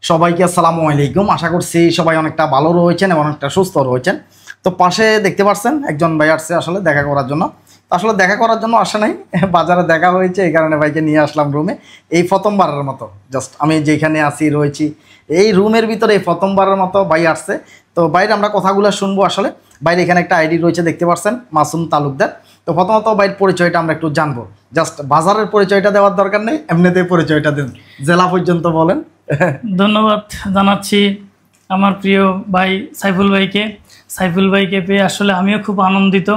সবাইকে আসসালামু আলাইকুম। আশা করছি সবাই অনেকটা ভালো রয়েছেন এবং অনেকটা সুস্থ রয়েছেন। তো পাশে দেখতে পাচ্ছেন একজন ভাই আসছে আসলে দেখা করার জন্য। আসলে দেখা করার জন্য আসে নাই, বাজারে দেখা হয়েছে, এই কারণে ভাইকে নিয়ে আসলাম রুমে। এই প্রথমবারের মতো জাস্ট আমি যেখানে আছি রয়েছি এই রুমের ভিতরে এই প্রথমবারের মতো ভাই আসছে। তো বাইরে আমরা কথাগুলো শুনবো। আসলে বাইরে এখানে একটা আইডি রয়েছে দেখতে পাচ্ছেন, মাসুম তালুকদার। তো প্রথমত বাইরের পরিচয়টা আমরা একটু জানবো। জাস্ট বাজারের পরিচয়টা দেওয়ার দরকার নেই, এমনিতে পরিচয়টা দেন, জেলা পর্যন্ত বলেন। ধন্যবাদ জানাচ্ছি আমার প্রিয় ভাই সাইফুল ভাইকে। সাইফুল ভাইকে পেয়ে আসলে আমিও খুব আনন্দিত।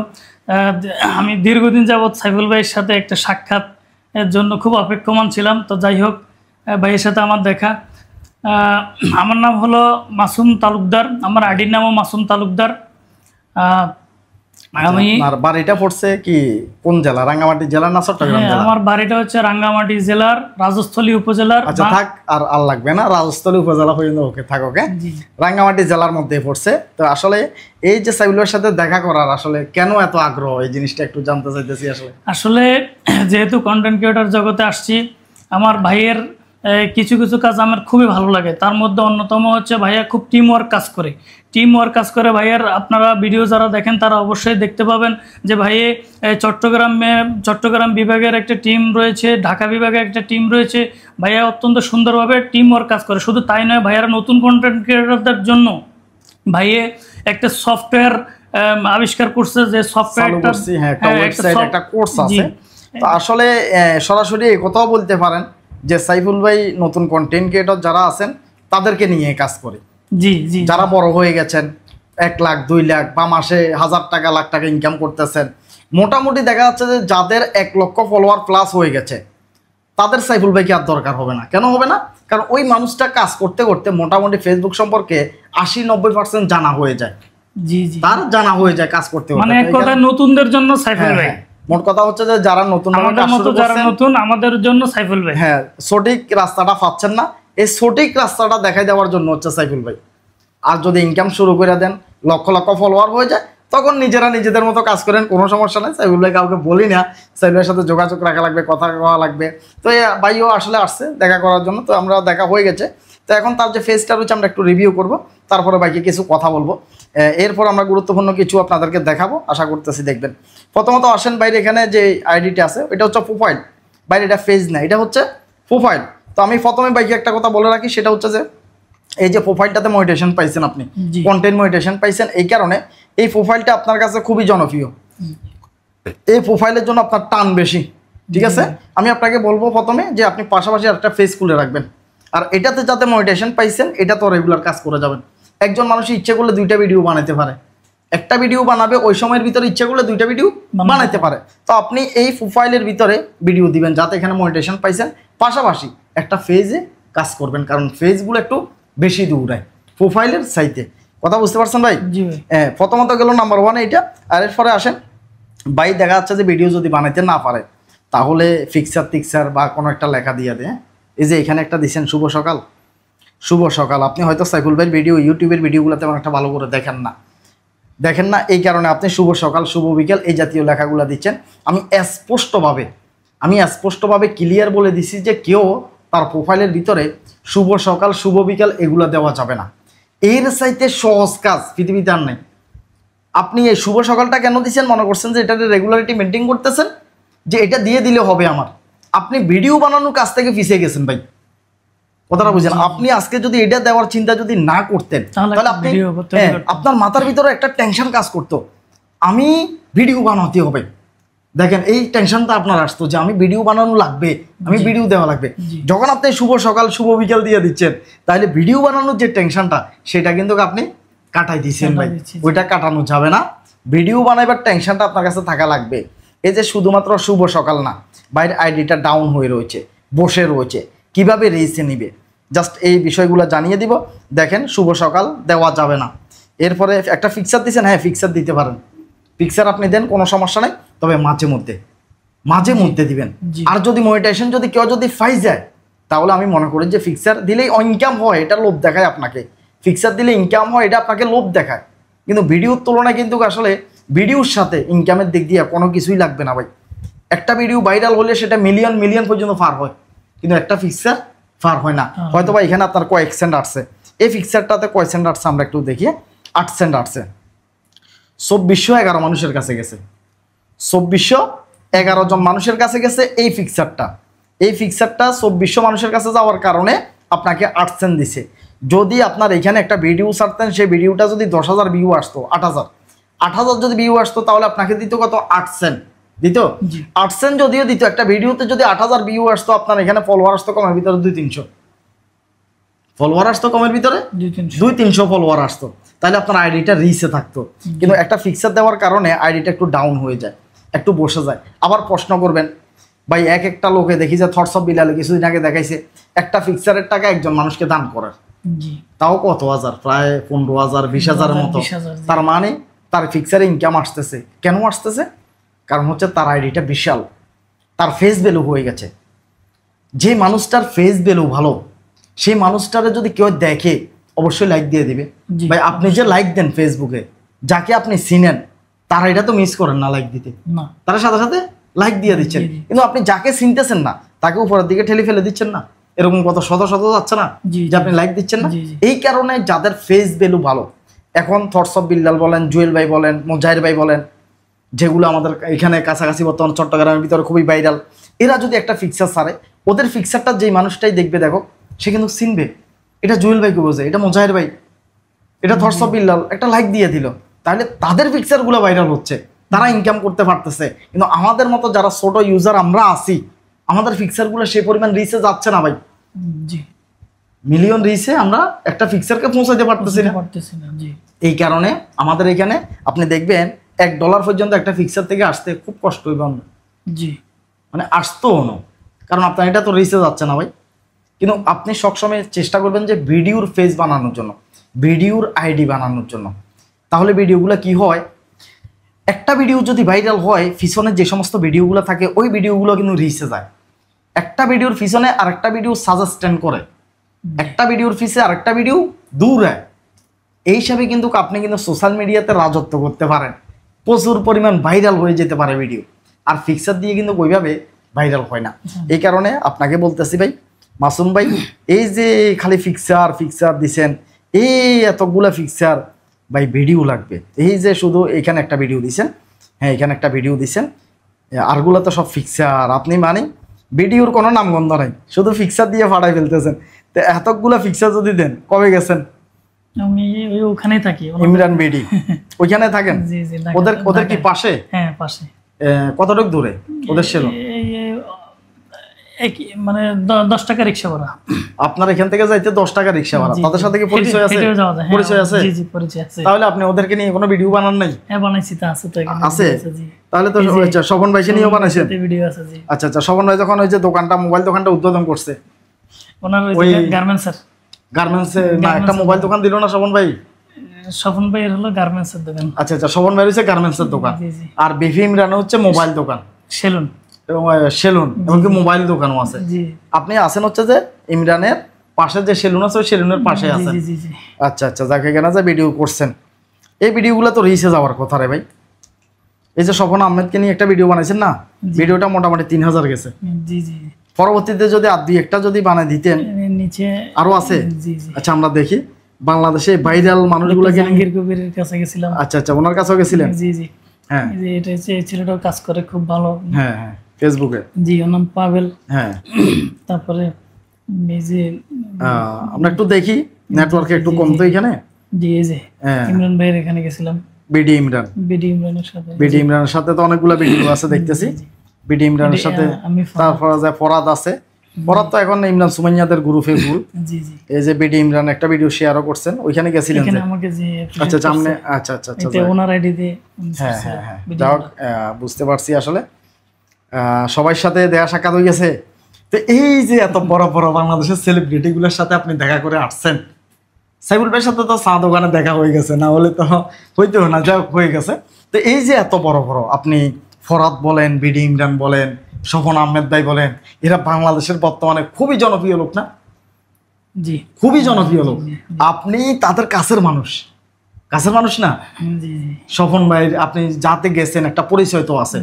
আমি দীর্ঘদিন যাবৎ সাইফুল ভাইয়ের সাথে একটা সাক্ষাৎ এর জন্য খুব অপেক্ষমান ছিলাম। তো যাই হোক, ভাইয়ের সাথে আমার দেখা। আমার নাম হলো মাসুম তালুকদার, আমার আইডির নামও মাসুম তালুকদার। আমি বাড়িটা পড়ছে কি কোন জেলা? রাঙ্গামাটি জেলা না চট্টগ্রাম জেলা? আমার বাড়িটা হচ্ছে রাঙ্গামাটি জেলার রাজস্থলী উপজেলার। আচ্ছা থাক, আর লাগবে না, রাজস্থলী উপজেলা পর্যন্ত ওকে থাক, ওকে। রাঙ্গামাটি জেলার মধ্যে পড়ছে। তো আসলে এই যে সাইফুলের সাথে দেখা করার আসলে কেন এত আগ্রহ, এই জিনিসটা একটু জানতে চাইতেছি। আসলে যেহেতু কন্টেন্ট ক্রিয়েটর জগতে আসছি, আমার ভাইয়ের কিছু কিছু কাজ আমার খুবই ভালো লাগে। তার মধ্যে অন্যতম হচ্ছে ভাইয়া খুব টিম ওয়ার্ক কাজ করে ভাইয়ার। আপনারা ভিডিও যারা দেখেন তারা অবশ্যই দেখতে পাবেন যে ভাইয়ে চট্টগ্রাম বিভাগের একটা টিম রয়েছে, ঢাকা বিভাগের একটা টিম রয়েছে। ভাইয়া অত্যন্ত সুন্দরভাবে টিম ওয়ার্ক কাজ করে। শুধু তাই নয়, ভাইয়ারা নতুন কন্টেন্ট ক্রিয়েটরদের জন্য ভাইয়ে একটা সফটওয়্যার আবিষ্কার করছে, যে সফটওয়্যারটা একটা কোর্স আছে। তো আসলে সরাসরি এই কথাও বলতে পারেন যে সাইফুল ভাই নতুন কন্টেন্ট ক্রিয়েটর যারা আছেন তাদেরকে নিয়ে কাজ করে। জি জি, যারা বড় হয়ে গেছেন, 1 লাখ 2 লাখ বা মাসে 1000 টাকা লাখ টাকা ইনকাম করতেছেন, মোটামুটি দেখা যাচ্ছে যে যাদের 1 লক্ষ ফলোয়ার প্লাস হয়ে গেছে তাদের সাইফুল ভাইকে আর দরকার হবে না। কেন হবে না? কারণ ওই মানুষটা কাজ করতে করতে মোটামুটি ফেসবুক সম্পর্কে 80-90% জানা হয়ে যায়। জি জি, তার জানা হয়ে যায় কাজ করতে করতে। মানে এক কথা নতুনদের জন্য সাইফুল ভাই। মোট কথা হচ্ছে যে যারা নতুন আমাদের জন্য সাইফুল ভাই, হ্যাঁ, সঠিক রাস্তাটা পাচ্ছেন না, এই সঠিক রাস্তাটা দেখাই দেওয়ার জন্য হচ্ছে সাইফুল ভাই। আর যদি ইনকাম শুরু করে দেন, লক্ষ লক্ষ ফলোয়ার হয়ে যায়, তখন নিজেরা নিজেদের মতো কাজ করেন, কোনো সমস্যা নেই। সাইফুল ভাই কাউকে বলি না, সাইফুল ভাইয়ের সাথে যোগাযোগ রাখা লাগবে, কথা কওয়া লাগবে। তো এই ভাইও আসলে আসছে দেখা করার জন্য। তো আমরা দেখা হয়ে গেছে। তো এখন তার যে ফেসটা রয়েছে আমরা একটু রিভিউ করব, তারপরে বাইকে কিছু কথা বলবো। এরপর আমরা গুরুত্বপূর্ণ কিছু আপনাদেরকে দেখাবো, আশা করতেছি দেখবেন। প্রথমত আসেন বাইরে, এখানে যে আইডিটা আছে এটা হচ্ছে প্রোফাইল। বাইরে এটা ফেজ না, এটা হচ্ছে প্রোফাইল। তো আমি প্রথমে বাইকে একটা কথা বলে রাখি, সেটা হচ্ছে যে এই যে প্রোফাইলটাতে মনিটাইজেশন পাইছেন, আপনি কন্টেন্ট মনিটাইজেশন পাইছেন, এই কারণে এই প্রোফাইলটা আপনার কাছে খুবই জনপ্রিয়। এই প্রোফাইলের জন্য আপনার টান বেশি, ঠিক আছে? আমি আপনাকে বলবো প্রথমে যে আপনি পাশাপাশি একটা ফেস খুলে রাখবেন। আর এটাতে যাতে মনিটাইজেশন পাইছেন, এটা তো রেগুলার কাজ করে যাবেন। একজন মানুষ ইচ্ছে করলে 2টা ভিডিও বানাতে পারে, একটা ভিডিও বানাবে ওই সময়ের ভিতরে, ইচ্ছে করলে 2টা ভিডিও বানাইতে পারে। তো আপনি এই প্রোফাইলের ভিতরে ভিডিও দিবেন যাতে এখানে মনিটাইজেশন পাইছেন, পাশাপাশি একটা ফেজে কাজ করবেন, কারণ ফেজগুলো একটু বেশি দৌড়ায় প্রোফাইলের চাইতে। কথা বুঝতে পারছেন ভাই? হ্যাঁ, প্রথমত গেল নাম্বার 1 এইটা। আর এরপরে আসেন ভাই, দেখা যাচ্ছে যে ভিডিও যদি বানাইতে না পারে তাহলে ফিক্সার বা কোনো একটা লেখা দিয়ে দেয়। এই যে এখানে একটা দিচ্ছেন শুভ সকাল। আপনি হয়তো সাইফুল ভাইয়ের ভিডিও, ইউটিউবের ভিডিওগুলোতে তেমন একটা ভালো করে দেখেন না, এই কারণে আপনি শুভ সকাল, শুভ বিকেল এই জাতীয় লেখাগুলো দিচ্ছেন। আমি স্পষ্টভাবে ক্লিয়ার বলে দিছি যে কেউ তার প্রোফাইলের ভিতরে শুভ সকাল, শুভ বিকেল এগুলো দেওয়া যাবে না। এর চাইতে সহজ কাজ পৃথিবীতে আর নেই। আপনি এই শুভ সকালটা কেন দিচ্ছেন? মনে করছেন যে এটার রেগুলারিটি মেনটেন করতেছেন, যে এটা দিয়ে দিলে হবে আমার। আপনি ভিডিও বানানোর কাজ থেকে পিছিয়ে গেছেন ভাই, কথাটা বুঝলেন? আপনি আজকে যদি এটা দেওয়ার চিন্তা যদি না করতেন তাহলে আপনি আপনার মাথার ভিতরে একটা টেনশন কাজ করতো, আমি ভিডিও বানাতে হবে। দেখেন এই টেনশনটা আপনার আসতো যে আমি ভিডিও বানানো লাগবে, আমি ভিডিও দেওয়া লাগবে। যখন আপনি শুভ সকাল, শুভ বিকেল দিয়ে দিচ্ছেন, তাহলে ভিডিও বানানোর যে টেনশনটা সেটা কিন্তু আপনি কাটাই দিচ্ছেন ভাই, ওইটা কাটানো যাবে না। ভিডিও বানাইবার টেনশনটা আপনার কাছে থাকা লাগবে। এই যে শুধুমাত্র শুভ সকাল না, বাইরের আইডিটা ডাউন হয়ে রয়েছে, বসে রয়েছে, কিভাবে রেসে নিবে, জাস্ট এই বিষয়গুলো জানিয়ে দিব। দেখেন শুভ সকাল দেওয়া যাবে না। এরপরে একটা ফিক্সার দিচ্ছেন, হ্যাঁ ফিক্সার দিতে পারেন, ফিক্সার আপনি দেন, কোনো সমস্যা নেই, তবে মাঝে মধ্যে দিবেন। আর যদি মনিটাইজেশন যদি কেউ যদি ফাই যায়, তাহলে আমি মনে করি যে ফিক্সার দিলেই ইনকাম হয়, এটা লোভ দেখায় আপনাকে। ফিক্সার দিলে ইনকাম হয়, এটা আপনাকে লোভ দেখায়, কিন্তু ভিডিওর তুলনায় কিন্তু আসলে ভিডিওর সাথে ইনকামের দিক দিয়ে কোনো কিছুই লাগবে না ভাই। একটা ভিডিও ভাইরাল হলে সেটা মিলিয়ন পর্যন্ত পার হয়, কিন্তু একটা ফিক্সার পার হয় না। হয়তো বা এখানে আপনার কয়েক সেন্ট আসছে, এই ফিক্সারটাতে কয় সেন্ট আসছে আমরা একটু দেখি। 8 সেন্ট আসছে। 2411 মানুষের কাছে গেছে, 2411 জন মানুষের কাছে গেছে এই ফিক্সারটা। এই ফিক্সারটা 2400 মানুষের কাছে যাওয়ার কারণে আপনাকে 8 সেন্ট দিছে। যদি আপনার এখানে একটা ভিডিও ছাড়তেন, সেই ভিডিওটা যদি 10,000 ভিউ আসতো, 8,000 যদি ভিউ আসতো, তাহলে আপনাকে দিত কত? 8 সেন্ট দিত। 8 সেন্ট যদিও দিত, একটা ভিডিওতে যদি 8,000 ভিউ আসতো, আপনার এখানে ফলোয়ার আসতো কমের ভিতরে 200-300 ফলোয়ার আসতো, কমের ভিতরে 200-300 ফলোয়ার আসতো, তাহলে আপনার আইডিটা রিচে থাকতো। কিন্তু একটা ফিক্সার দেওয়ার কারণে আইডিটা একটু ডাউন হয়ে যায়, একটু বসে যায়। আবার প্রশ্ন করবেন, ভাই একটা লোকে দেখি যে থটস অফ বিলালে কিছুদিন আগে দেখাইছে একটা ফিক্সারের টাকা একজন মানুষকে দান করার, তাও কত হাজার, প্রায় 15,000 20,000 মতো। তার মানে তার ফিক্সারে ইনকাম আসতেছে। কেন আসতেছে? কারণ হচ্ছে তার আইডিটা বিশাল, তার ফেস ভ্যালু হয়ে গেছে। যে মানুষটার ফেস ভ্যালু ভালো, সেই মানুষটারে যদি কেউ দেখে অবশ্যই লাইক দিয়ে দিবে। ভাই আপনি যে লাইক দেন ফেসবুকে, যাকে আপনি চিনেন তার এটা তো মিস করেন না লাইক দিতে, তার সাথে সাথে লাইক দিয়ে দিচ্ছেন। কিন্তু আপনি যাকে চিনতেছেন না তাকে উপরের দিকে ঠেলে ফেলে দিচ্ছেন না, এরকম কত শত শত যাচ্ছে না যে আপনি লাইক দিচ্ছেন না। এই কারণে যাদের ফেস ভ্যালু ভালো, এখন থটস অফ বিল্লাল বলেন, জুয়েল ভাই বলেন, মুজাহির ভাই বলেন, যেগুলো আমাদের এখানে কাছাকাছি বর্তমান চট্টগ্রামের ভিতরে খুবই ভাইরাল, এরা যদি একটা ফিক্সার ছাড়ে, ওদের ফিক্সারটা যেই মানুষটাই দেখবে, দেখো সে কিন্তু চিনবে এটা জুয়েল ভাইকে বোঝে, এটা মুজাহির ভাই, এটা থটস অফ বিল্লাল, একটা লাইক দিয়ে দিল। তাহলে তাদের ফিক্সারগুলো ভাইরাল হচ্ছে, তারা ইনকাম করতে পারতেছে। কিন্তু আমাদের মতো যারা ছোট ইউজার আমরা আছি, আমাদের ফিক্সারগুলো সেই পরিমাণ রিচে যাচ্ছে না ভাই। মিলিয়ন রিচে আমরা একটা ফিক্সারকে পৌঁছাতে পারতেছি না। এই কারণে আমাদের এখানে আপনি দেখবেন $1 পর্যন্ত একটা ফিক্সার থেকে আসতে খুব কষ্ট হইব, মানে আসতো না, কারণ আপনার এটা তো রিচে যাচ্ছে না ভাই। কিন্তু আপনি সবসময় চেষ্টা করবেন যে ভিডিওর ফেস বানানোর জন্য, ভিডিওর আইডি বানানোর জন্য। তাহলে ভিডিওগুলো কি হয়, একটা ভিডিও যদি ভাইরাল হয়, পিছনে যে সমস্ত ভিডিওগুলো থাকে ওই ভিডিওগুলো কিন্তু রিচে যায়। একটা ভিডিওর পিছনে আরেকটা ভিডিও সাজেস্টেন্ড করে, একটা ভিডিওর পিছে আরেকটা ভিডিও দৌড়ায়। এই হিসাবে কিন্তু আপনি কিন্তু সোশ্যাল মিডিয়াতে রাজত্ব করতে পারেন, প্রচুর পরিমাণ ভাইরাল হয়ে যেতে পারে ভিডিও। আর ফিক্সার দিয়ে কিন্তু ওইভাবে ভাইরাল হয় না। এই কারণে আপনাকে বলতেছি ভাই, মাসুম ভাই, এই যে খালি ফিক্সার ফিক্সার দিছেন, এই এতগুলা ফিক্সার, ভাই ভিডিও লাগবে। এই যে শুধু এখানে একটা ভিডিও দিছেন, হ্যাঁ এখানে একটা ভিডিও দিছেন, আরগুলো তো সব ফিক্সার। আপনি মানে ভিডিওর কোনো নামগন্ধ নাই, শুধু ফিক্সার দিয়ে ফাটাই ফেলতেছেন। তো এতগুলা ফিক্সার যদি দেন, কবে গেছেন? আমি ওখানেই থাকি, ইমরান বিডি ওইখানে থাকেন? ওদের কি পাশে? হ্যাঁ পাশে। কতটুকু দূরে ওদের সেলুন? মানে 10 টাকা রিকশা ভাড়া। আপনার এখান থেকে যাইতে 10 টাকা রিকশা ভাড়া। তাদের সাথে কি পরিচয় আছে? পরিচয় আছে? জি জি পরিচয় আছে। তাহলে আপনি ওদেরকে নিয়ে কোনো ভিডিও বানান নাই? হ্যাঁ বানাইছি, তো আছে তো এখানে আছে। তাহলে তো শোভন ভাইকে নিয়েও বানাইছেন? ভিডিও আছে জি। আচ্ছা আচ্ছা, শোভন ভাই যখন ওই যে দোকানটা, মোবাইল দোকানটা উদ্বোধন করছে, ওনার ওই গার্মেন্টসের না একটা মোবাইল দোকান দিল না শোভন ভাই? শোভন ভাই হলো গার্মেন্টসের দোকান। আচ্ছা আচ্ছা, শোভন ভাই হচ্ছে গার্মেন্টসের দোকান, আর বিফি ইমরান হচ্ছে মোবাইল দোকান, সেলুন, এমনকি মোবাইল দোকানও আছে। আপনি আছেন হচ্ছে যে ইমরানের পাশে যে সেলুন আছে, ওই সেলুনের পাশে আছেন। আচ্ছা আচ্ছা, যাকে কেনা যায় ভিডিও করছেন, এই ভিডিওগুলো তো রিচে যাওয়ার কথা রে ভাই। এই যে স্বপন আহমেদকে নিয়ে একটা ভিডিও বানাইছেন না, ভিডিওটা মোটামুটি 3000 গেছে। পরবর্তীতে যদি আর দুই একটা যদি বানাই দিতেন, নিচে আরো আছে। আচ্ছা আমরা দেখি বাংলাদেশে ভাইরাল মানুষগুলো। জাহাঙ্গীর কবিরের কাছে গেছিলাম। আচ্ছা আচ্ছা, ওনার কাছেও গেছিলেন? জি জি। হ্যাঁ, এটা হচ্ছে ছেলেটাও কাজ করে খুব ভালো। হ্যাঁ হ্যাঁ, ফেসবুকে। জি, ওর নাম পাবেল। হ্যাঁ, তারপরে এই যে আমরা একটু দেখি, নেটওয়ার্কে একটু কম তো এখানে। জি, এই যে ইমরান ভাইয়ের এখানে গেছিলাম। বিডি ইমরানের সাথে তো অনেকগুলা ভিডিও আছে দেখতেছি। বিডি ইমরানের সাথে, তারপর যে ফরাদ আছে, ফরাদ তো এখন ইমরান সুমাইয়াদের গুরু ফেসবুক। জি জি। এই যে বিডি ইমরান একটা ভিডিও শেয়ারও করছেন, ওইখানে গেছিলেন যে? আমাকে যে আচ্ছা সামনে, আচ্ছা আচ্ছা আচ্ছা, এটা ওনার আইডি দিয়ে। হ্যাঁ হ্যাঁ হ্যাঁ, যাও বুঝতে পারছি। আসলে সবার সাথে দেখা সাক্ষাৎ হয়ে গেছে। তো এই যে এত বড় বড় বাংলাদেশের সেলিব্রিটি গুলোর সাথে আপনি দেখা করে আসছেন, সাইফুল ভাইয়ের সাথে তো চা দোকানে দেখা হয়ে গেছে, না হলে তো হইতেও না, যা হয়ে গেছে। তো এই যে এত বড় বড় আপনি ফরাদ বলেন, বিডি ইমরান বলেন, শোভন আহমেদ ভাই বলেন, এরা বাংলাদেশের বর্তমানে খুবই জনপ্রিয় লোক না? জি, খুবই জনপ্রিয় লোক। আপনি তাদের কাছের মানুষ না? শোভন ভাই আপনি যাতে গেছেন একটা পরিচয় তো আছে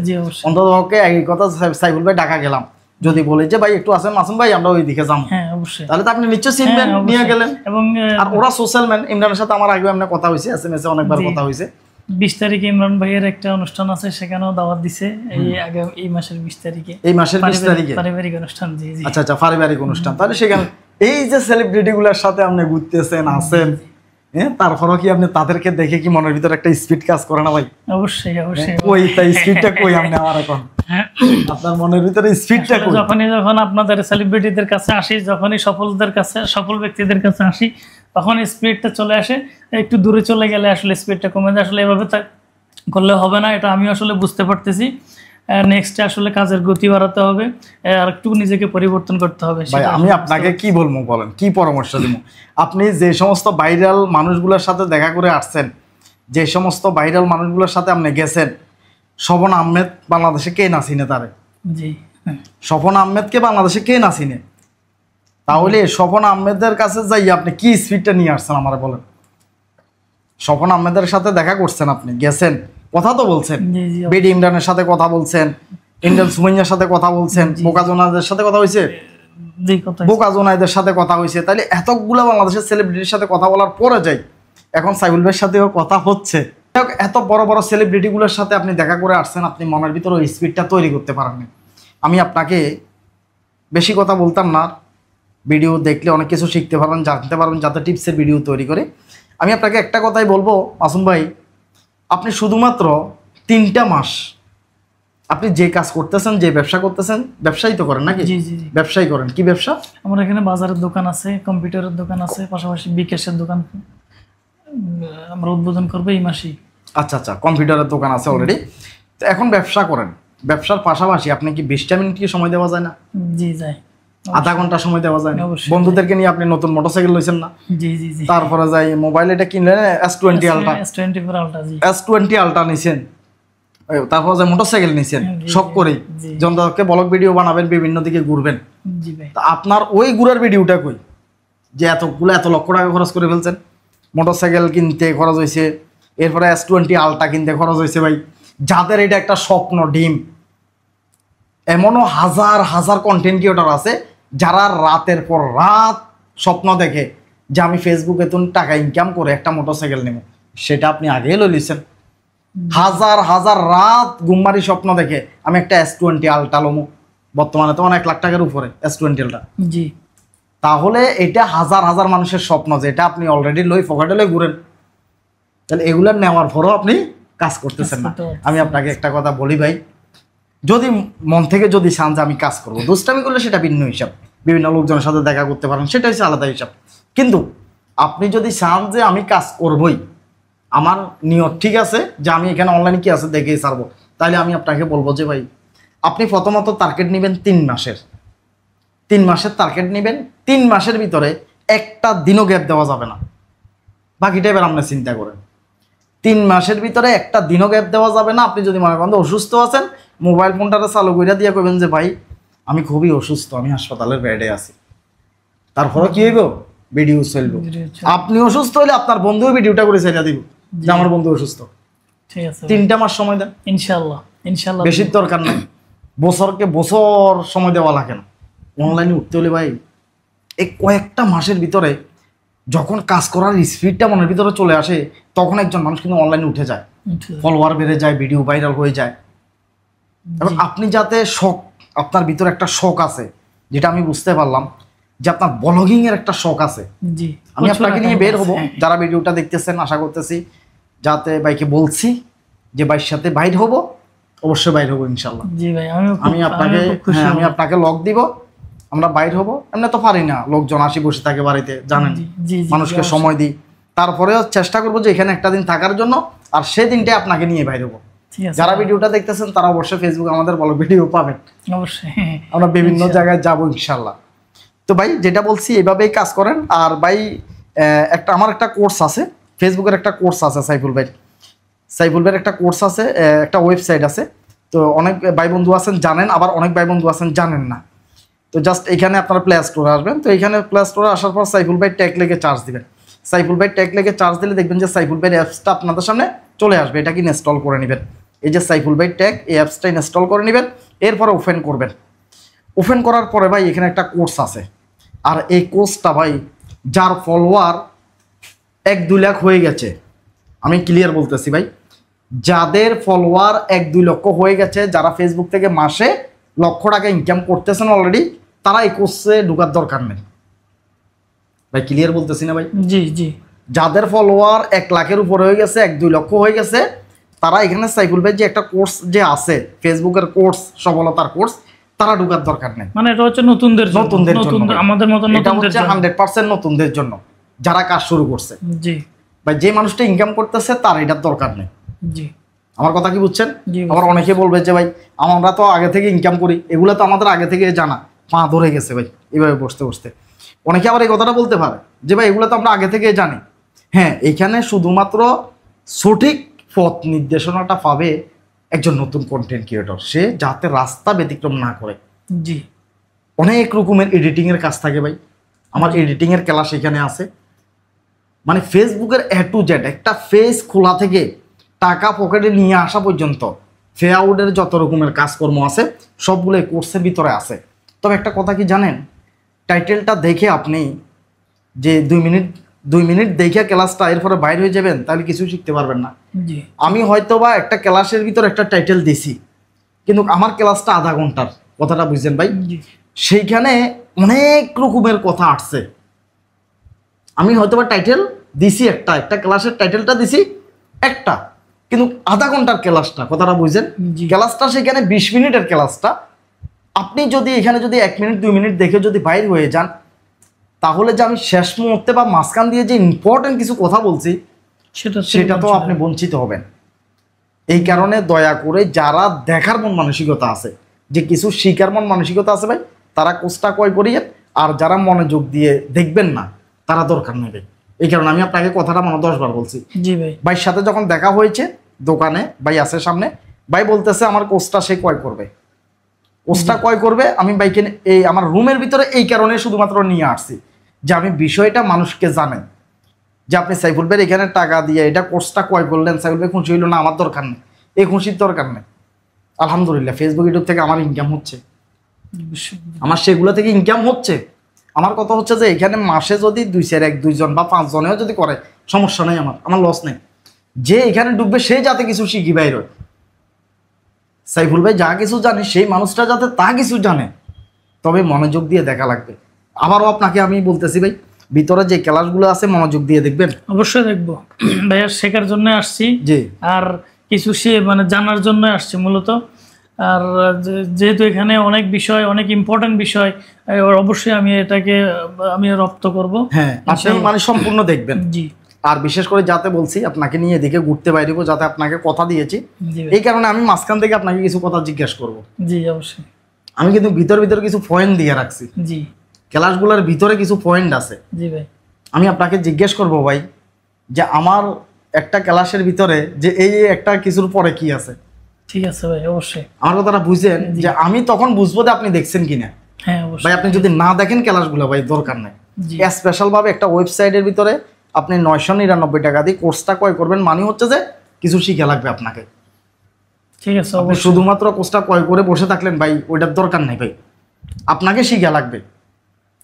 অন্তত। এই কথা সাইফুল ভাই ঢাকা গেলাম, যদি বলে যে ভাই একটু আসেন মাসুম ভাই আমরা ওই দিকে যাবো, হ্যাঁ অবশ্যই, তাহলে তো আপনি নিশ্চয় চিনবেন, হ্যাঁ, নিয়ে অবশ্যই। গেলেন। এবং আর ওরা সোশ্যাল ম্যান, ইমরানের সাথে আমার আগেও এমনি কথা হয়েছে, SMS এ অনেকবার কথা হয়েছে। 20 তারিখে ইমরান ভাইয়ের একটা অনুষ্ঠান আছে, সেখানেও দাওয়াত দিছে এই মাসের 20 তারিখে, এই মাসের 20 তারিখে পারিবারিক অনুষ্ঠান। জি জি, আচ্ছা আচ্ছা, পারিবারিক অনুষ্ঠান। তাহলে সেখানে এই যে সেলিব্রিটি গুলার সাথে আপনি ঘুরতেছেন আসেন, হ্যাঁ, তারপরও কি আপনি তাদেরকে দেখে কি মনের ভিতরে একটা স্পিড কাজ করে না ভাই? অবশ্যই অবশ্যই। ওই তাই স্পিডটা কই আপনি আমার এখন, আপনার মনের ভিতরে স্পিডটা কই? যখন আপনাদের সেলিব্রিটিদের কাছে আসি, যখনই সফল ব্যক্তিদের কাছে আসি, তখন স্পিডটা চলে আসে। একটু দূরে চলে গেলে আসলে স্পিডটা কমে যায়। আসলে এভাবে করলে হবে না, এটা আমি আসলে বুঝতে পারতেছি। নেক্সটে আসলে কাজের গতি বাড়াতে হবে, আর একটু নিজেকে পরিবর্তন করতে হবে। ভাই আমি আপনাকে কি বলবো বলেন, কি পরামর্শ দিব? আপনি যে সমস্ত ভাইরাল মানুষগুলোর সাথে দেখা করে আসছেন, যে সমস্ত ভাইরাল মানুষগুলোর সাথে আপনি গেছেন, স্বপন আহমেদ বাংলাদেশে কে না চিনে তারে? জি, স্বপন আহমেদকে বাংলাদেশে কে না চিনে? তাহলে স্বপন আহমেদের কাছে যাই আপনি কি স্পিডটা নিয়ে আসছেন আমার বলেন? স্বপন আহমেদের সাথে দেখা করছেন, আপনি গেছেন, কথা তো বলছেন, বিডি ইমরানের সাথে কথা বলছেন, ইন্ডিয়ান সুমাইয়ার সাথে কথা বলছেন, বোকা জোনাদের সাথে কথা হয়েছে, বোকা জোনাইদের সাথে কথা হয়েছে। তাহলে এতগুলা বাংলাদেশের সেলিব্রিটির সাথে কথা বলার পরে যাই এখন সাইফুল ভাইয়ের সাথেও কথা হচ্ছে। এত বড় বড় সেলিব্রিটিগুলোর সাথে আপনি দেখা করে আসছেন, আপনি মনের ভিতরে ওই স্পিডটা তৈরি করতে পারেননি। আমি আপনাকে বেশি কথা বলতাম না, ভিডিও দেখলে অনেক কিছু শিখতে পারবেন, জানতে পারবেন, যাতে টিপসের ভিডিও তৈরি করে। আমি আপনাকে একটা কথাই বলবো মাসুম ভাই, আপনি শুধুমাত্র 3টা মাস আপনি যে কাজ করতেছেন, যে ব্যবসা করতেছেন, ব্যবসায়ী তো করেন নাকি? জি জি, ব্যবসায়ী করেন, কি ব্যবসা? আমার এখানে বাজারের দোকান আছে, কম্পিউটারের দোকান আছে, পাশাপাশি বিকাশের দোকান আমরা উদ্বোধন করবো এই মাসেই। আচ্ছা আচ্ছা, কম্পিউটারের দোকান আছে অলরেডি। তো এখন ব্যবসা করেন, ব্যবসার পাশাপাশি আপনি কি 20টা মিনিট কি সময় দেওয়া যায় না? জি যায়, আধা ঘন্টা সময় দেওয়া যায় না? অবশ্যই। বন্ধুদেরকে নিয়ে আপনি নতুন মোটরসাইকেল লইছেন না? জি জি জি, তারপরে যাই মোবাইল এটা কিনলেন S20 আলট্রা, S24 আলট্রা। জি, S20 আলট্রা নিছেন, তারপর যাই মোটরসাইকেল নিছেন শখ করেই, জি। জনতাকে ব্লগ ভিডিও বানাবেন, বিভিন্ন দিকে ঘুরবেন। জি ভাই, তা আপনার ওই ঘুরার ভিডিওটা কই, যে এত লক্ষ টাকা খরচ করে ফেলছেন? মোটরসাইকেল কিনতে খরচ হয়েছে, এরপরে S20 আলট্রা কিনতে খরচ হয়েছে। ভাই যাদের এটা একটা স্বপ্ন ডিম, এমনও হাজার হাজার কন্টেন্ট ক্রিয়েটর আছে যারা রাতের পর রাত স্বপ্ন দেখে যে আমি ফেসবুকে তো টাকা ইনকাম করে একটা মোটরসাইকেল নেব, সেটা আপনি আগেই লইছেন। হাজার হাজার রাত গুমমারি স্বপ্ন দেখে আমি একটা S20 আলট্রা লমো, বর্তমানে তো 1 লাখ টাকার উপরে S20 আলট্রা। জি, তাহলে এটা হাজার হাজার মানুষের স্বপ্ন, যেটা আপনি অলরেডি লই পকেটে লই ঘুরেন। তাহলে এগুলো নেওয়ার পরও আপনি কাজ করতেছেন না। আমি আপনাকে একটা কথা বলি ভাই, যদি মন থেকে যদি চান যে আমি কাজ করবো, দুষ্টামি করলে সেটা ভিন্ন হিসাব, বিভিন্ন লোকজনের সাথে দেখা করতে পারেন, সেটা হচ্ছে আলাদা হিসাব। কিন্তু আপনি যদি চান যে আমি কাজ করবই, আমার নিয়ত ঠিক আছে যে আমি এখানে অনলাইনে কি আছে দেখেই ছাড়বো, তাহলে আমি আপনাকে বলবো যে ভাই আপনি প্রথমত টার্গেট নেবেন 3 মাসের। 3 মাসের টার্গেট নেবেন, 3 মাসের ভিতরে একটা দিনও গ্যাপ দেওয়া যাবে না। বাকিটা এবার আপনি চিন্তা করেন, 3 মাসের ভিতরে একটা দিনও গ্যাপ দেওয়া যাবে না। আপনি যদি মনে করেন অসুস্থ আছেন, মোবাইল ফোনটাতে চালু করে দিয়ে কইবেন যে ভাই আমি খুবই অসুস্থ, আমি হাসপাতালের বেডে আছি। তারপরে কি হইব? ভিডিও চলবে। আপনি অসুস্থ হলে আপনার বন্ধু ভিডিওটা করে ছেড়ে দিব যে আমার বন্ধু অসুস্থ। ঠিক আছে, 3টা মাস সময় দেন, ইনশাআল্লাহ ইনশাআল্লাহ। বেশি দরকার নাই, বছরকে বছর সময় দেওয়া লাগে না। অনলাইনে উঠতে হলে ভাই এই কয়েকটা মাসের ভিতরে যখন কাজ করার স্পিডটা মনের ভিতরে চলে আসে, তখন একজন মানুষ কিন্তু অনলাইনে উঠে যায়, ফলোয়ার বেড়ে যায়, ভিডিও ভাইরাল হয়ে যায়। এবং আপনি যাতে শখ, আপনার ভিতরে একটা শখ আছে, যেটা আমি বুঝতে পারলাম যে আপনার ব্লগিং এর একটা শখ আছে। জি, আমি আপনাকে নিয়ে বের হব, যারা ভিডিওটা দেখতেছেন আশা করতেছি যাতে ভাইকে বলছি যে ভাইয়ের সাথে বাইর হব, অবশ্যই বাইর হব ইনশাল্লাহ। জি ভাই, আমি আপনাকে লক দিব, আমরা বাইর হব। এমনি তো পারি না, লোকজন আসি বসে থাকে বাড়িতে, জানেন, মানুষকে সময় দিই, তারপরেও চেষ্টা করবো যে এখানে একটা দিন থাকার জন্য, আর সেই দিনটাই আপনাকে নিয়ে বাইর হবো। যারা ভিডিওটা দেখতেছেন তারা অবশ্যই ফেসবুকে আমাদের ব্লগ ভিডিও পাবেন, অবশ্যই আমরা বিভিন্ন জায়গায় যাবো ইনশাল্লাহ। তো ভাই যেটা বলছি এভাবেই কাজ করেন। আর ভাই আমার একটা কোর্স আছে, ফেসবুকের একটা কোর্স আছে, সাইফুল ভাইয়ের একটা কোর্স আছে, একটা ওয়েবসাইট আছে। তো অনেক ভাই বন্ধু আছেন জানেন, আবার অনেক ভাই বন্ধু আছেন জানেন না। তো জাস্ট এখানে আপনারা প্লে স্টোরে আসবেন, তো এখানে প্লে স্টোরে আসার পর সাইফুল ভাই ট্যাগ লেগে চার্জ দিবেন। সাইফুল ভাই ট্যাগ লেগে চার্জ দিলে দেখবেন যে সাইফুল ভাইয়ের অ্যাপসটা আপনাদের সামনে চলে আসবে, এটাকে ইনস্টল করে নেবেন। এই যে সাইফুল ভাই ট্যাগ, এই অ্যাপসটা ইনস্টল করে নেবেন, এরপরে ওপেন করবেন। ওপেন করার পরে ভাই এখানে একটা কোর্স আছে, আর এই কোর্সটা ভাই যার ফলোয়ার 1-2 লাখ হয়ে গেছে, আমি ক্লিয়ার বলতেছি ভাই, যাদের ফলোয়ার 1-2 লক্ষ হয়ে গেছে, যারা ফেসবুক থেকে মাসে লক্ষ টাকা ইনকাম করতেছেন অলরেডি, তারা এই কোর্সে ঢোকার দরকার নেই ভাই। ক্লিয়ার বলতেছি না ভাই? জি জি। যাদের ফলোয়ার 1 লাখের উপরে হয়ে গেছে, 1-2 লক্ষ হয়ে গেছে, তারা এখানে সাইফুল ভাই যে একটা কোর্স যে আছে ফেসবুকের কোর্স, সফলতার কোর্স, তারা ঢোকার দরকার নেই। মানে এটা হচ্ছে নতুনদের জন্য, নতুনদের জন্য, আমাদের মতো এটা নতুনদের হচ্ছে জন্য 100% নতুনদের জন্য, যারা কাজ শুরু করছে জি ভাই। যে মানুষটা ইনকাম করতেছে তার এটার দরকার নেই। জি আমার কথা কি বুঝছেন? জি, আবার অনেকে বলবে যে ভাই আমরা তো আগে থেকে ইনকাম করি, এগুলো তো আমাদের আগে থেকে জানা, পা ধরে গেছে ভাই এইভাবে বসতে বসতে। অনেকে আবার এই কথাটা বলতে পারে যে ভাই এগুলো তো আমরা আগে থেকে জানি। হ্যাঁ, এখানে শুধুমাত্র সঠিক পথ নির্দেশনাটা পাবে একজন নতুন কন্টেন্ট ক্রিয়েটর, সে যাতে রাস্তা ব্যতিক্রম না করে। জি। অনেক রকমের এডিটিংয়ের কাজ থাকে ভাই, আমার এডিটিংয়ের ক্লাস এখানে আছে। মানে ফেসবুকের A to Z, একটা ফেস খোলা থেকে টাকা পকেটে নিয়ে আসা পর্যন্ত পে আউটের যত রকমের কাজকর্ম আছে সবগুলো এই কোর্সের ভিতরে আছে। তবে একটা কথা কি জানেন, টাইটেলটা দেখে আপনি যে 2 মিনিট দেখে ক্লাসটা এরপরে বাইরে হয়ে যাবেন, তাহলে কিছু শিখতে পারবেন না। জি। আমি হয়তো বা একটা ক্লাসের ভিতর একটা টাইটেল দিছি, কিন্তু আমার ক্লাসটা আধা ঘন্টার, কথাটা বুঝছেন ভাই? জি। সেইখানে অনেক রকমের কথা আসছে। আমি হয়তো বা টাইটেল দিছি একটা ক্লাসের টাইটেলটা দিছি একটা, কিন্তু আধা ঘন্টার ক্লাসটা, কথাটা বুঝছেন? জি। ক্লাসটা সেখানে 20 মিনিটের ক্লাসটা, আপনি যদি এখানে যদি 1 মিনিট 2 মিনিট দেখে যদি বাইরে হয়ে যান, তাহলে যে আমি শেষ মুহূর্তে বা মাঝখান দিয়ে যে ইম্পর্টেন্ট কিছু কথা বলছি সেটা তো আপনি বঞ্চিত হবেন। এই কারণে দয়া করে যারা দেখার মন মানসিকতা আছে, যে কিছু শিকার মন মানসিকতা আছে ভাই, তারা কোর্সটা ক্রয় করিয়ে, আর যারা মনোযোগ দিয়ে দেখবেন না তারা দরকার নেবে। এই কারণে আমি আপনাকে কথাটা 10 বার বলছি। জি ভাই। ভাইয়ের সাথে যখন দেখা হয়েছে দোকানে, ভাই আছে সামনে, ভাই বলতেছে আমার কোর্সটা সে ক্রয় করবে, কোর্সটা ক্রয় করবে। আমি বাইকে এই আমার রুমের ভিতরে এই কারণে শুধুমাত্র নিয়ে আসছি যে আমি বিষয়টা মানুষকে জানাই, যে আপনি সাইফুল ভাই এখানে টাকা দিয়ে এটা কোর্সটা ক্রয় করলেন, সাইফুল ভাই খুশি হইল না, আমার দরকার নেই, এই খুশির দরকার নেই। আলহামদুলিল্লাহ ফেসবুক ইউটিউব থেকে আমার ইনকাম হচ্ছে, আমার সেগুলো থেকে ইনকাম হচ্ছে। আমার কথা হচ্ছে যে এখানে মাসে যদি 2 জন বা 5 জনেও যদি করে, সমস্যা নেই, আমার লস নেই। যে এখানে ডুববে সে যাতে কিছু শিখি বাইরে, সাইফুল ভাই যা কিছু জানে সেই মানুষটা যাতে তা কিছু জানে, তবে মনোযোগ দিয়ে দেখা লাগবে। আবারও আপনাকে আমি বলতেছি ভাই, ভিতরে যে ক্লাসগুলো আছে মনোযোগ দিয়ে দেখবেন। অবশ্যই দেখবো ভাইয়া, শেখার জন্য আসছি। জি। আর কিছু মানে জানার জন্য আসছি মূলত। আর যেহেতু এখানে অনেক বিষয়, অনেক ইম্পর্টেন্ট বিষয়, অবশ্যই আমি এটাকে রপ্ত করব। হ্যাঁ, আপনি মানে সম্পূর্ণ দেখবেন। জি। আর বিশেষ করে যাতে বলছি আপনাকে নিয়ে এদিকে ঘুরতে বাইরেবো, যাতে আপনাকে কথা দিয়েছি, জি এই কারণে আমি মাঝখান থেকে আপনাকে কিছু কথা জিজ্ঞেস করব। জি অবশ্যই। আমি কিন্তু ভিতর কিছু পয়েন্ট দিয়ে রাখছি। জি। ক্লাসগুলোর ভিতরে কিছু পয়েন্ট আছে। জি ভাই। আমি আপনাকে জিজ্ঞেস করব ভাই, যে আমার একটা ক্লাসের ভিতরে যে এই একটা কিছুর পরে কি আছে। ঠিক আছে ভাই, অবশ্যই। আমার কথাটা বুঝেন, যে আমি তখন বুঝবো যে আপনি দেখছেন কিনা। হ্যাঁ অবশ্যই ভাই, আপনি যদি না দেখেন ক্লাসগুলো ভাই দরকার নাই। জি। স্পেশাল ভাবে একটা ওয়েবসাইটের ভিতরে আপনি 999 টাকা দিয়ে কোর্সটা ক্রয় করবেন, মানে হচ্ছে যে কিছু শিখা লাগবে আপনাকে। ঠিক আছে, আপনি অবশ্যই। শুধুমাত্র কোর্সটা ক্রয় করে বসে থাকলেন ভাই, ওইটার দরকার নাই ভাই, আপনাকে শিখা লাগবে।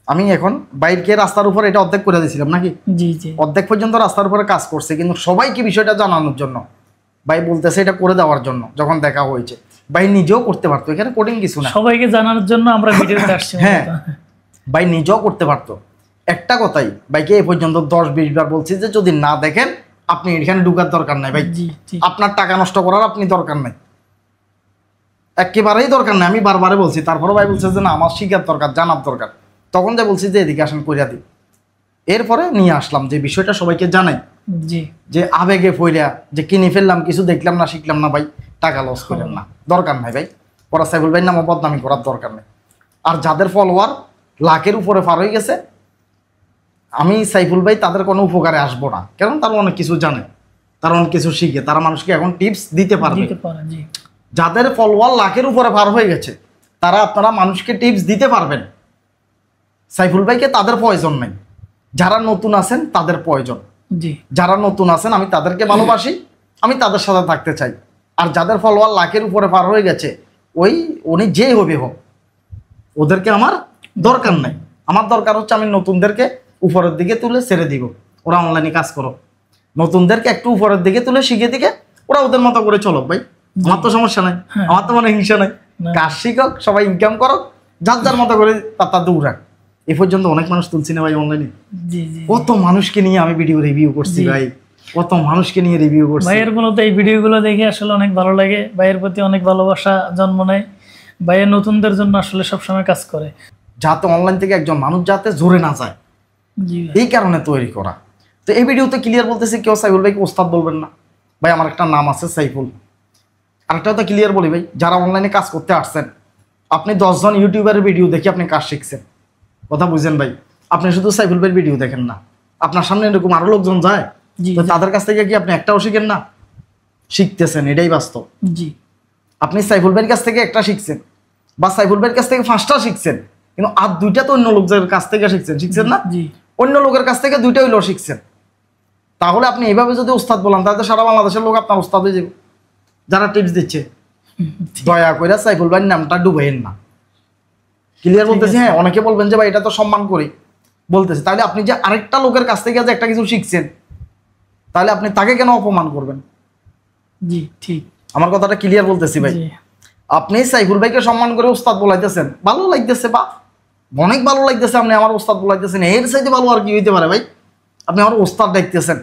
আমি এখন বাইরকে রাস্তার উপর এটা অর্ধেক করে দিয়েছিলাম নাকি? জি জি। অর্ধেক পর্যন্ত রাস্তার উপরে কাজ করছে, কিন্তু সবাইকে বিষয়টা জানানোর জন্য ভাই বলতেছে এটা করে দেওয়ার জন্য। যখন দেখা হয়েছে ভাই নিজেও করতে পারতো, এখানে কোডিং কিছু না, সবাইকে জানানোর জন্য আমরা ভিডিওতে আসছি। হ্যাঁ, ভাই নিজেও করতে পারতো। একটা কথাই ভাইকে এই পর্যন্ত 10-20 বার বলছি যে যদি না দেখেন আপনি এখানে ঢুকার দরকার নাই ভাই। জি জি। আপনার টাকা নষ্ট করার আপনি দরকার নাই, একেবারেই দরকার নাই। আমি বারবারে বলছি, তারপরে ভাই বলছে যে না আমার শিখার দরকার, জানার দরকার। তখন যা বলছি যে এদিকে আসেন কইরা দিই, এরপরে নিয়ে আসলাম যে বিষয়টা সবাইকে জানাই। জি। যে আবেগে ফইরা যে কিনে ফেললাম, কিছু দেখলাম না, শিখলাম না ভাই, টাকা লস করেন না, দরকার নাই ভাই। পরে সাইফুল ভাই নাম বদনামি করার দরকার নেই। আর যাদের ফলোয়ার লাখের উপরে পার হয়ে গেছে, আমি সাইফুল ভাই তাদের কোনো উপকারে আসবো না, কারণ তারা অনেক কিছু জানে, তারা অনেক কিছু শিখে, তারা মানুষকে এখন টিপস দিতে পারবে। জি। যাদের ফলোয়ার লাখের উপরে পার হয়ে গেছে, তারা আপনারা মানুষকে টিপস দিতে পারবেন। সাইফুল ভাইকে তাদের প্রয়োজন নেই, যারা নতুন আছেন তাদের প্রয়োজন। জি। যারা নতুন আছেন আমি তাদেরকে ভালোবাসি, আমি তাদের সাথে থাকতে চাই। আর যাদের ফলোয়ার লাখের উপরে পার হয়ে গেছে, উনি যেই হবে হোক, ওদেরকে আমার দরকার নাই। আমার দরকার হচ্ছে আমি নতুনদেরকে উপরের দিকে তুলে ছেড়ে দিব, ওরা অনলাইনে কাজ করো। নতুনদেরকে একটু উপরের দিকে তুলে শিখে দিকে ওরা ওদের মতো করে চলো ভাই, আমার তো সমস্যা নাই, আমার তো মনে হিংসা নাই। কাজ শিখক, সবাই ইনকাম করো, যার যার মতো করে তার দৌড়াক। এ পর্যন্ত অনেক মানুষ তুলছি না ভাই অনলাইনে, কত মানুষকে নিয়ে আমি ভিডিও রিভিউ করছি ভাই, কত মানুষকে নিয়ে রিভিউ করছি। ভাইয়ের মূলত এই ভিডিওগুলো দেখে আসলে অনেক ভালো লাগে, ভাইয়ের প্রতি অনেক ভালোবাসা জন্ম নেয়। ভাইয়ের নতুনদের জন্য আসলে সবসময় কাজ করে, যাতে অনলাইন থেকে একজন মানুষ যাতে জোরে না যায়, এই কারণে তৈরি করা। তো এই ভিডিওতে ক্লিয়ার বলতেছি, কেউ সাইফুল ভাইকে ওস্তাদ বলবেন না ভাই, আমার একটা নাম আছে সাইফুল। আরেকটা তো ক্লিয়ার বলি ভাই, যারা অনলাইনে কাজ করতে আসছেন, আপনি 10 জন ইউটিউবারের ভিডিও দেখে আপনি কাজ শিখছেন, কথা বুঝছেন ভাই। আপনি শুধু সাইফুল ভাইয়ের ভিডিও দেখেন না, আপনার সামনে এরকম আরো লোকজন যায়, তো তাদের কাছ থেকে কি আপনি একটাও শিখেন না? শিখতেছেন, এটাই বাস্তব। জি, আপনি সাইফুল ভাইয়ের কাছ থেকে একটা শিখছেন বা সাইফুল ভাইয়ের কাছ থেকে 5টা শিখছেন, কিন্তু আর 2টা তো অন্য লোকের কাছ থেকে শিখছেন না? জি, অন্য লোকের কাছ থেকে 2টা হইলেও শিখছেন। তাহলে আপনি এইভাবে যদি ওস্তাদ বলেন, তাহলে সারা বাংলাদেশের লোক আপনার ওস্তাদ হয়ে যাবে, যারা টিপস দিচ্ছে। দয়া করে সাইফুল ভাইয়ের নামটা ডুবাইয়েন না, ক্লিয়ার বলতেছি। হ্যাঁ, অনেকে বলবেন যে ভাই এটা তো সম্মান করি বলতেছে, তাহলে আপনি যে আরেকটা লোকের কাছ থেকে যে একটা কিছু শিখছেন, তাহলে আপনি তাকে কেন অপমান করবেন? জি, ঠিক, আমার কথাটা ক্লিয়ার বলতেছি ভাই। আপনি সাইফুল ভাইকে সম্মান করে ওস্তাদ বলাইতেছেন, ভালো লাগতেছে, বা অনেক ভালো লাগতেছে, আপনি আমার ওস্তাদ বলাইতেছেন, এর চাইতে ভালো আর কি হইতে পারে ভাই? আপনি আমার ওস্তাদ ডাকতেছেন,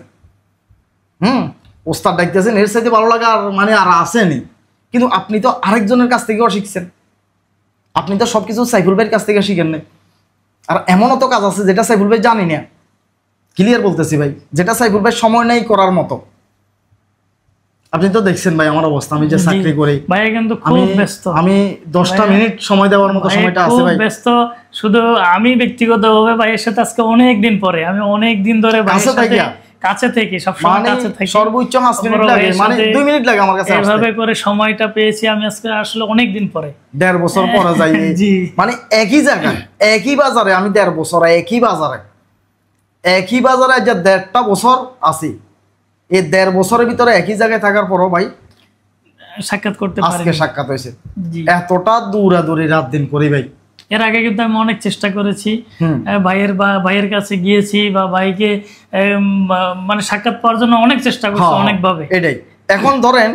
ওস্তাদ ডাকতেছেন, এর চাইতে ভালো লাগা আর মানে আর আসেনি। কিন্তু আপনি তো আরেকজনের কাছ থেকেও শিখছেন, আপনি তো সবকিছু সাইফুল ভাইয়ের কাছ থেকে শিখেন না। আর এমনও তো কাজ আছে যেটা সাইফুল ভাই জানি না, ক্লিয়ার বলতেছি ভাই, যেটা সাইফুল ভাই সময় নেই করার মতো। আপনি তো দেখছেন ভাই আমার অবস্থা, আমি যে চাকরি করি, ভাই কিন্তু খুব ব্যস্ত, আমি 10টা মিনিট সময় দেওয়ার মতো সময়টা আছে ভাই, ব্যস্ত। শুধু আমি ব্যক্তিগতভাবে ভাইয়ের সাথে আজকে অনেক দিন পরে, আমি অনেক দিন ধরে ভাইয়ের সাথে কাছে থেকে সবসময় কাছে থাকি, সর্বোচ্চ 5 মিনিট লাগে, মানে 2 মিনিট লাগে আমার কাছে। এইভাবে করে সময়টা পেয়েছি আমি আজকে আসলে অনেক দিন পরে, 1.5 বছর পরে যাই। মানে একই জায়গায়, একই বাজারে, আমি 1.5 বছর একই বাজারে যে 1.5টা বছর আছি, এই 1.5 বছরের ভিতরে একই জায়গায় থাকার পরও ভাই সাক্ষাৎ করতে পারি, আজকে সাক্ষাৎ হয়েছে। এতটা দৌড়াদৌড়ি রাত দিন করি ভাই। এর আগে কিন্তু আমি অনেক চেষ্টা করেছি, ভাইয়ের কাছে গিয়েছি বা ভাইকে মানে সাক্ষাৎ পাওয়ার জন্য অনেক চেষ্টা করছি, অনেকভাবে। এটাই, এখন ধরেন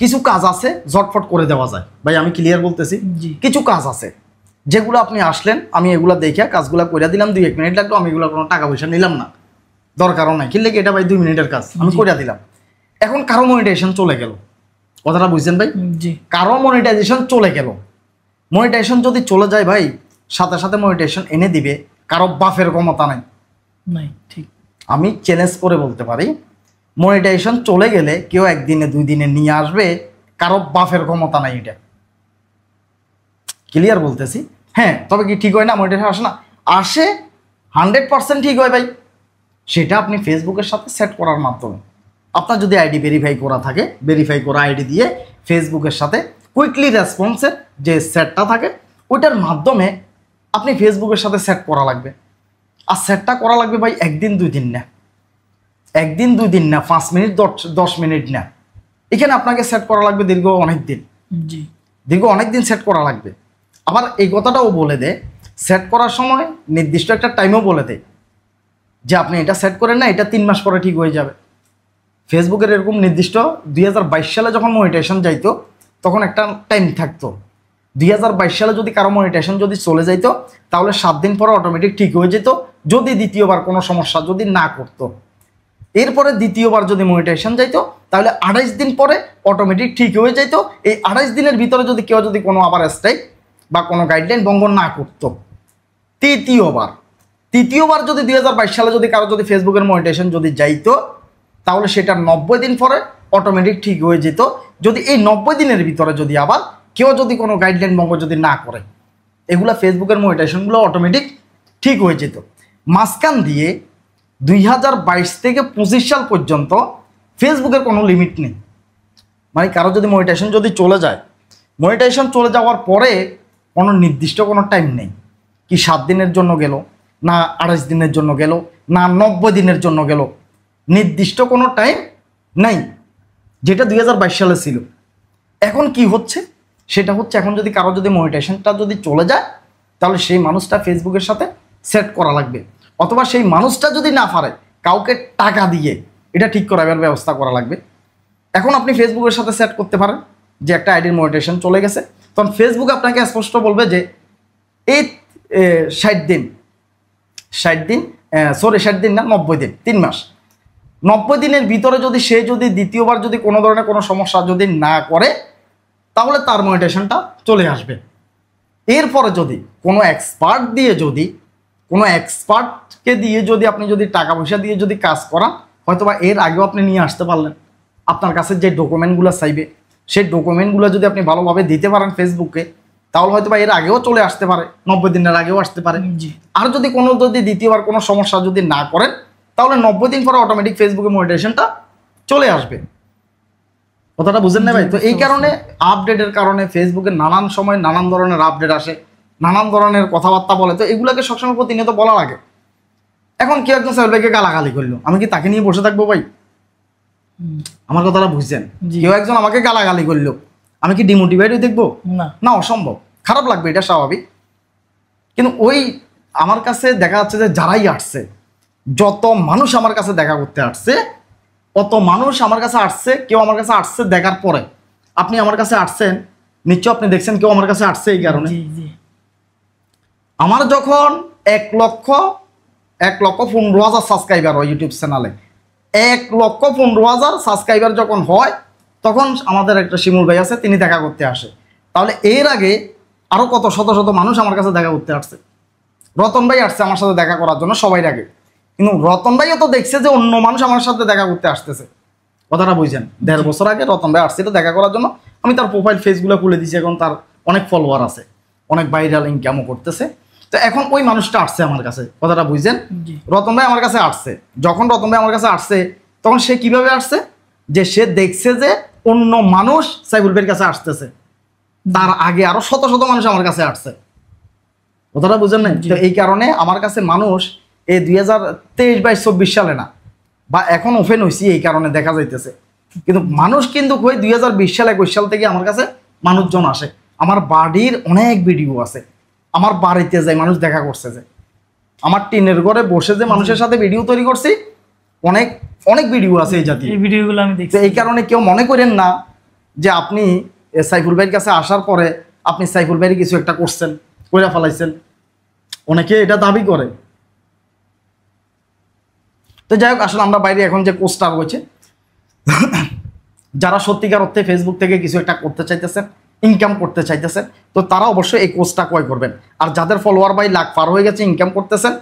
কিছু কাজ আছে ঝটফট করে দেওয়া যায় ভাই, আমি ক্লিয়ার বলতেছি। কিছু কাজ আছে যেগুলো আপনি আসলেন, আমি এগুলা দেখে কাজগুলা করে দিলাম, 2-1 মিনিট লাগলো, আমি এগুলো কোনো টাকা পয়সা নিলাম না, দরকারও নাই, কিনলে এটা ভাই 2 মিনিটের কাজ আমি করে দিলাম। এখন কারো মনিটাইজেশন চলে গেল, কথাটা বুঝছেন ভাই? কারো মনিটাইজেশন চলে গেল, মনিটাইজেশন যদি চলে যায় ভাই, সাথে সাথে মনিটাইজেশন এনে দিবে, কারো বাফের ক্ষমতা নাই। ঠিক, আমি চ্যালেঞ্জ করে বলতে পারি, মনিটাইজেশন চলে গেলে কেউ 1 দিনে 2 দিনে নিয়ে আসবে, কারো বাফের ক্ষমতা নাই, এটা ক্লিয়ার বলতেছি। হ্যাঁ, তবে কি ঠিক হয় না? মনিটাইজেশন আসে না, আসে, 100% ঠিক হয় ভাই। সেটা আপনি ফেসবুকের সাথে সেট করার মাধ্যমে, আপনার যদি আইডি ভেরিফাই করা থাকে, ভেরিফাই করা আইডি দিয়ে ফেসবুকের সাথে কুইকলি রেসপন্সের যে সেটটা থাকে, ওইটার মাধ্যমে আপনি ফেসবুকের সাথে সেট করা লাগবে। আর সেটটা করা লাগবে ভাই 1 দিন 2 দিন না, 1 দিন 2 দিন না, 5 মিনিট 10 মিনিট না, এখানে আপনাকে সেট করা লাগবে দীর্ঘ অনেক দিন, দীর্ঘ অনেক দিন সেট করা লাগবে। আবার এই কথাটাও বলে দেয়, সেট করার সময় নির্দিষ্ট একটা টাইমও বলে দেয় যে আপনি এটা সেট করেন না, এটা 3 মাস পরে ঠিক হয়ে যাবে। ফেসবুকের এরকম নির্দিষ্ট 2022 সালে যখন মনিটাইজেশন যাইতো, তখন একটা টাইম থাকতো। 2022 সালে যদি কারো মনিটাইজেশন যদি চলে যাইতো, তাহলে 7 দিন পরে অটোমেটিক ঠিক হয়ে যেত, যদি দ্বিতীয়বার কোনো সমস্যা যদি না করতো। এরপরে দ্বিতীয়বার যদি মনিটাইজেশন যাইতো, তাহলে 28 দিন পরে অটোমেটিক ঠিক হয়ে যেত। এই 28 দিনের ভিতরে যদি কেউ যদি কোনো আবার স্ট্রাইক বা কোনো গাইডলাইন ভঙ্গ না করতো, তৃতীয়বার যদি 2022 সালে যদি কারো যদি ফেসবুকের মনিটাইজেশন যদি যাইতো, তাহলে সেটা 90 দিন পরে অটোমেটিক ঠিক হয়ে যেত। যদি এই 90 দিনের ভিতরে যদি আবার কেউ যদি কোনো গাইডলাইন ভঙ্গ যদি না করে, এগুলা ফেসবুকের মনিটাইজেশনগুলো অটোমেটিক ঠিক হয়ে যেত। মাঝখান দিয়ে 2022 থেকে 25 সাল পর্যন্ত ফেসবুকের কোনো লিমিট নেই। মানে কারো যদি মনিটাইজেশন যদি চলে যায়, মনিটাইজেশন চলে যাওয়ার পরে কোনো নির্দিষ্ট কোনো টাইম নেই, কি 7 দিনের জন্য গেল, না 28 দিনের জন্য গেল, না 90 দিনের জন্য গেল, নির্দিষ্ট কোনো টাইম নাই, যেটা 2022 সালে ছিল। এখন কি হচ্ছে, সেটা হচ্ছে এখন যদি কারো যদি মনিটাইজেশনটা যদি চলে যায় তাহলে সেই মানুষটা ফেসবুকের সাথে সেট করা লাগবে, অথবা সেই মানুষটা যদি না পারে কাউকে টাকা দিয়ে এটা ঠিক করাবার ব্যবস্থা করা লাগবে। এখন আপনি ফেসবুকের সাথে সেট করতে পারেন যে একটা আইডির মনিটাইজেশন চলে গেছে, তখন ফেসবুক আপনাকে স্পষ্ট বলবে যে এই 60 দিন 60 দিন না 90 দিন, 3 মাস, 90 দিনের ভিতরে যদি সে যদি দ্বিতীয়বার যদি কোনো ধরনের কোনো সমস্যা যদি না করে তাহলে তার মনিটাইজেশনটা চলে আসবে। এরপরে যদি কোনো এক্সপার্টকে দিয়ে যদি আপনি যদি টাকা পয়সা দিয়ে যদি কাজ করান, হয়তোবা এর আগেও আপনি নিয়ে আসতে পারলেন। আপনার কাছে যে ডকুমেন্টগুলো চাইবে সেই ডকুমেন্টগুলো যদি আপনি ভালোভাবে দিতে পারেন ফেসবুকে, তাহলে হয়তোবা এর আগেও চলে আসতে পারে, 90 দিনের আগেও আসতে পারে। আর যদি দ্বিতীয়বার কোনো সমস্যা যদি না করেন তাহলে 90 দিন পরে অটোমেটিক ফেসবুকে মনিটাইজেশনটা চলে আসবে। কথাটা বুঝেন না ভাই? তো এই কারণে আপডেটের কারণে ফেসবুকে নানান সময় নানান ধরনের আপডেট আসে, নানান ধরনের কথাবার্তা বলে, তো এগুলোকে সবসময় প্রতিনিয়ত বলা লাগে। এখন কেউ একজন সাইফুল ভাইকে গালাগালি করলো, আমি কি তাকে নিয়ে বসে থাকবো ভাই? আমার কথাটা বুঝছেন? কেউ একজন আমাকে গালাগালি করলো, আমি কি ডিমোটিভেট হয়ে দেখবো? না, অসম্ভব, খারাপ লাগবে, এটা স্বাভাবিক। কিন্তু ওই আমার কাছে দেখা যাচ্ছে যে যারাই আসছে, যত মানুষ আমার কাছে দেখা করতে আসছে, অত মানুষ আমার কাছে আসছে, কেউ আমার কাছে আসছে দেখার পরে, আপনি আমার কাছে আসছেন নিশ্চয় আপনি দেখছেন কেউ আমার কাছে আসছে এই কারণে। আমার যখন 1,15,000 সাবস্ক্রাইবার হয় ইউটিউব চ্যানেলে, 1,15,000 সাবস্ক্রাইবার যখন হয় তখন আমাদের একটা শিমুল ভাই আছে, তিনি দেখা করতে আসে। তাহলে এর আগে আরো কত শত শত মানুষ আমার কাছে দেখা করতে আসছে। রতন ভাই আসছে আমার সাথে দেখা করার জন্য সবাই আগে, কিন্তু রতন ভাইও তো দেখছে যে অন্য মানুষ আমার সাথে দেখা করতে আসতেছে। কথাটা বুঝছেন? 1.5 বছর আগে রতন ভাই আসছিল দেখা করার জন্য, আমি তার প্রোফাইল ফেসগুলো খুলে দিয়েছি, এখন তার অনেক ফলোয়ার আছে, অনেক ভাইরাল ইনকামও করতেছে। তো এখন ওই মানুষটা আসছে আমার কাছে, কথাটা বুঝছেন? রতন ভাই আমার কাছে আসছে, যখন রতন ভাই আমার কাছে আসছে তখন সে কিভাবে আসছে, যে সে দেখছে যে অন্য মানুষ সাইফুল ভাইয়ের কাছে আসতেছে, তার আগে আরো শত শত মানুষ আমার কাছে আসছে। কথাটা বুঝেন না? তো এই কারণে আমার কাছে মানুষ এই 2023-22-24 সালে না, বা এখন ওপেন হয়েছি এই কারণে দেখা যাইতেছে, কিন্তু মানুষ কিন্তু ওই 2020 সাল 21 সাল থেকে আমার কাছে মানুষজন আসে। আমার বাড়ির অনেক ভিডিও আছে, আমার বাড়িতে যাই মানুষ দেখা করছে, যে আমার টিনের ঘরে বসে যে মানুষের সাথে ভিডিও তৈরি করছি, অনেক অনেক ভিডিও আছে এই জাতীয়। এই ভিডিওগুলো আমি দেখছি। এই কারণে কেউ মনে করেন না যে আপনি সাইফুল ভাইয়ের কাছে আসার পরে আপনি সাইফুল ভাইয়ের কিছু একটা করছেন, কইরা ফেলাইছেন, অনেকে এটা দাবি করে। তো যাই হোক, আসলে আমরা বাইরে এখন যে কোর্সটা রয়েছে, যারা সত্যিকার অর্থে ফেসবুক থেকে কিছু একটা করতে চাইতেছেন, ইনকাম করতে চাইতেছেন, তো তারা অবশ্যই এই কোর্সটা ক্রয় করবেন। আর যাদের ফলোয়ার বাই লাখ পার হয়ে গেছে, ইনকাম করতেছেন,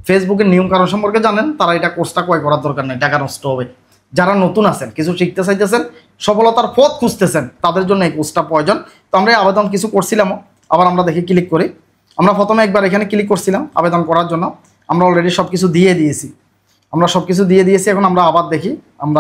ফেসবুকের নিয়ম কারণ সম্পর্কে জানেন, তারা এটা কোর্সটা ক্রয় করার দরকার নেই, টাকা নষ্ট হবে। যারা নতুন আছেন, কিছু শিখতে চাইতেছেন, সফলতার পথ খুঁজতেছেন, তাদের জন্য এই কোর্সটা প্রয়োজন। তো আমরা আবেদন কিছু করছিলামও, আবার আমরা দেখি ক্লিক করি। আমরা প্রথমে একবার এখানে ক্লিক করছিলাম আবেদন করার জন্য, আমরা অলরেডি সব কিছু দিয়ে দিয়েছি, এখন আমরা আবার দেখি আমরা